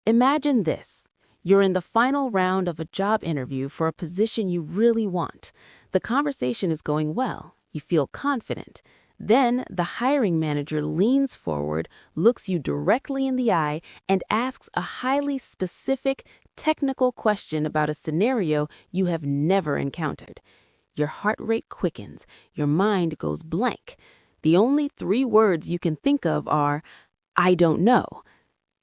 Imagine this. You're in the final round of a job interview for a position you really want. The conversation is going well. You feel confident. Then the hiring manager leans forward, looks you directly in the eye, and asks a highly specific, technical question about a scenario you have never encountered. Your heart rate quickens. Your mind goes blank. The only three words you can think of are, "I don't know."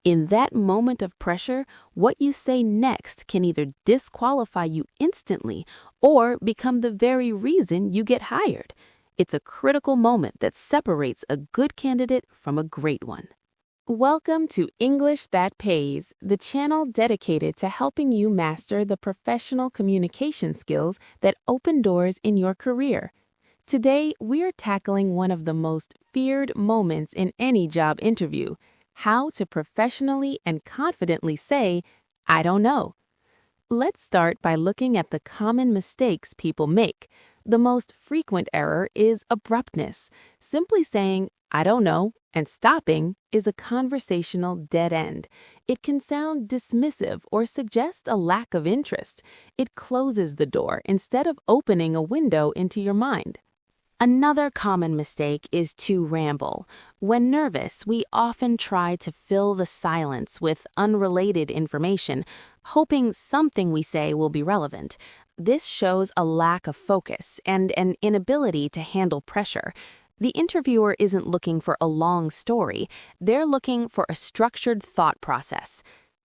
In that moment of pressure, what you say next can either disqualify you instantly or become the very reason you get hired. It's a critical moment that separates a good candidate from a great one. Welcome to English That Pays, the channel dedicated to helping you master the professional communication skills that open doors in your career. Today, we're tackling one of the most feared moments in any job interview: how to professionally and confidently say, "I don't know." Let's start by looking at the common mistakes people make. The most frequent error is abruptness. Simply saying, "I don't know," and stopping is a conversational dead end. It can sound dismissive or suggest a lack of interest. It closes the door instead of opening a window into your mind. Another common mistake is to ramble. When nervous, we often try to fill the silence with unrelated information, hoping something we say will be relevant. This shows a lack of focus and an inability to handle pressure. The interviewer isn't looking for a long story. They're looking for a structured thought process.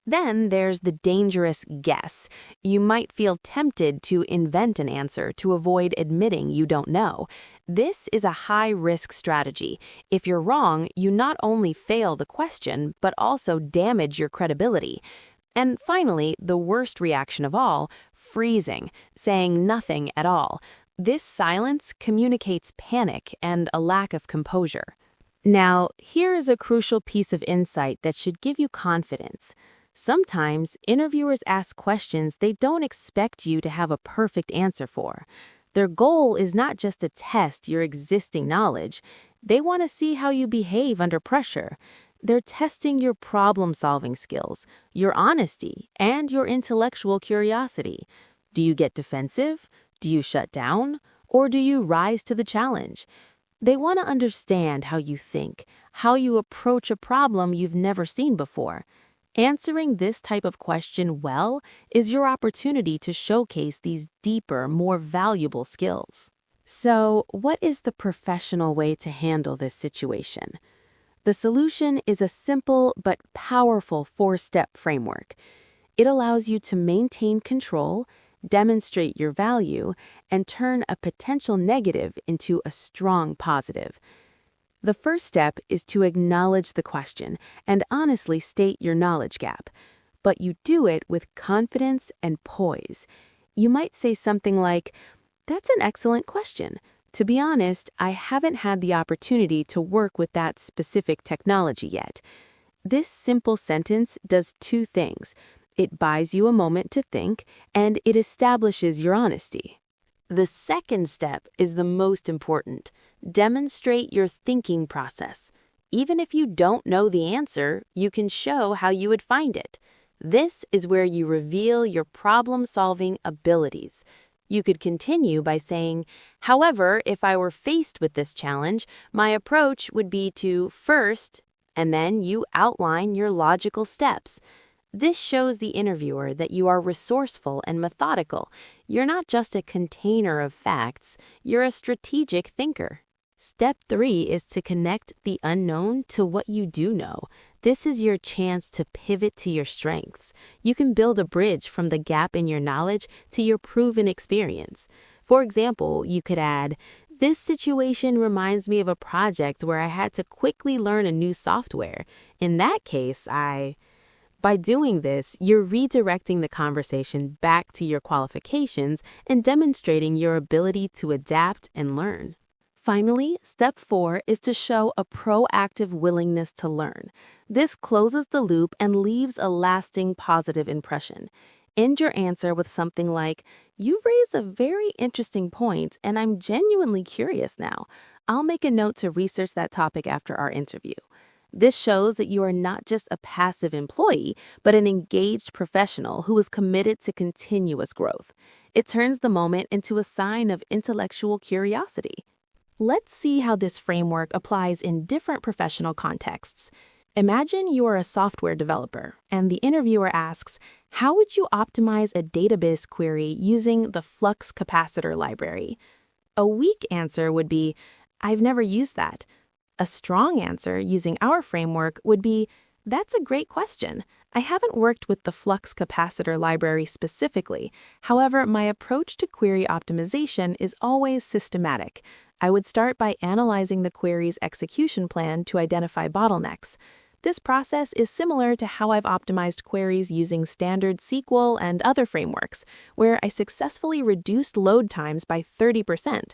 Then there's the dangerous guess. You might feel tempted to invent an answer to avoid admitting you don't know. This is a high-risk strategy. If you're wrong, you not only fail the question, but also damage your credibility. And finally, the worst reaction of all, freezing, saying nothing at all. This silence communicates panic and a lack of composure. Now, here is a crucial piece of insight that should give you confidence. Sometimes, interviewers ask questions they don't expect you to have a perfect answer for. Their goal is not just to test your existing knowledge. They want to see how you behave under pressure. They're testing your problem-solving skills, your honesty, and your intellectual curiosity. Do you get defensive? Do you shut down? Or do you rise to the challenge? They want to understand how you think, how you approach a problem you've never seen before. Answering this type of question well is your opportunity to showcase these deeper, more valuable skills. So, what is the professional way to handle this situation? The solution is a simple but powerful 4-step framework. It allows you to maintain control, demonstrate your value, and turn a potential negative into a strong positive. The first step is to acknowledge the question and honestly state your knowledge gap, but you do it with confidence and poise. You might say something like, "That's an excellent question. To be honest, I haven't had the opportunity to work with that specific technology yet." This simple sentence does two things. It buys you a moment to think, and it establishes your honesty. The second step is the most important. Demonstrate your thinking process. Even if you don't know the answer, you can show how you would find it. This is where you reveal your problem-solving abilities. You could continue by saying, "However, if I were faced with this challenge, my approach would be to first," and then you outline your logical steps. This shows the interviewer that you are resourceful and methodical. You're not just a container of facts, you're a strategic thinker. Step 3 is to connect the unknown to what you do know. This is your chance to pivot to your strengths. You can build a bridge from the gap in your knowledge to your proven experience. For example, you could add, "This situation reminds me of a project where I had to quickly learn a new software. In that case, By doing this, you're redirecting the conversation back to your qualifications and demonstrating your ability to adapt and learn. Finally, step 4 is to show a proactive willingness to learn. This closes the loop and leaves a lasting positive impression. End your answer with something like, "You've raised a very interesting point, and I'm genuinely curious now. I'll make a note to research that topic after our interview." This shows that you are not just a passive employee, but an engaged professional who is committed to continuous growth. It turns the moment into a sign of intellectual curiosity. Let's see how this framework applies in different professional contexts. Imagine you are a software developer, and the interviewer asks, how would you optimize a database query using the flux capacitor library? A weak answer would be, I've never used that. A strong answer using our framework would be, that's a great question. I haven't worked with the flux capacitor library specifically. However, my approach to query optimization is always systematic. I would start by analyzing the query's execution plan to identify bottlenecks. This process is similar to how I've optimized queries using standard SQL and other frameworks, where I successfully reduced load times by 30%.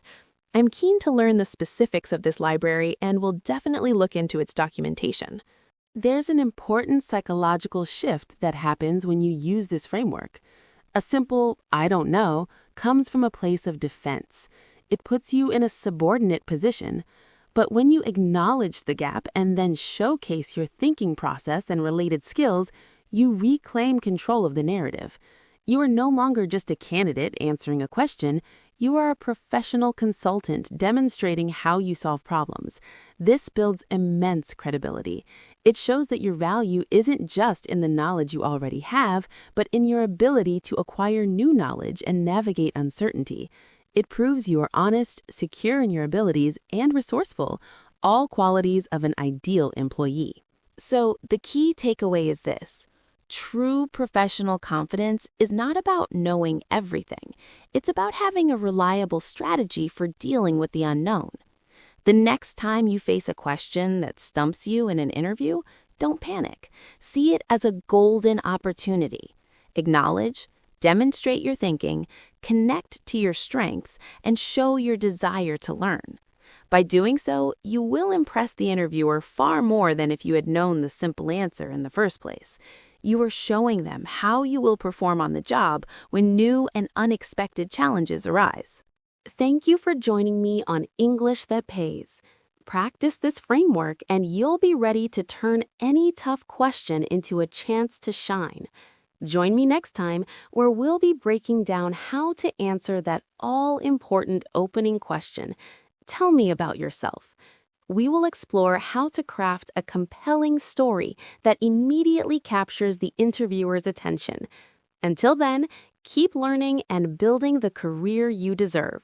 I'm keen to learn the specifics of this library and will definitely look into its documentation. There's an important psychological shift that happens when you use this framework. A simple, I don't know, comes from a place of defense. It puts you in a subordinate position. But when you acknowledge the gap and then showcase your thinking process and related skills, you reclaim control of the narrative. You are no longer just a candidate answering a question. You are a professional consultant demonstrating how you solve problems. This builds immense credibility. It shows that your value isn't just in the knowledge you already have, but in your ability to acquire new knowledge and navigate uncertainty. It proves you are honest, secure in your abilities, and resourceful, all qualities of an ideal employee. So the key takeaway is this. True professional confidence is not about knowing everything. It's about having a reliable strategy for dealing with the unknown. The next time you face a question that stumps you in an interview, don't panic. See it as a golden opportunity. Acknowledge, demonstrate your thinking, connect to your strengths, and show your desire to learn. By doing so, you will impress the interviewer far more than if you had known the simple answer in the first place. You are showing them how you will perform on the job when new and unexpected challenges arise. Thank you for joining me on English That Pays. Practice this framework and you'll be ready to turn any tough question into a chance to shine. Join me next time where we'll be breaking down how to answer that all-important opening question. Tell me about yourself. We will explore how to craft a compelling story that immediately captures the interviewer's attention. Until then, keep learning and building the career you deserve.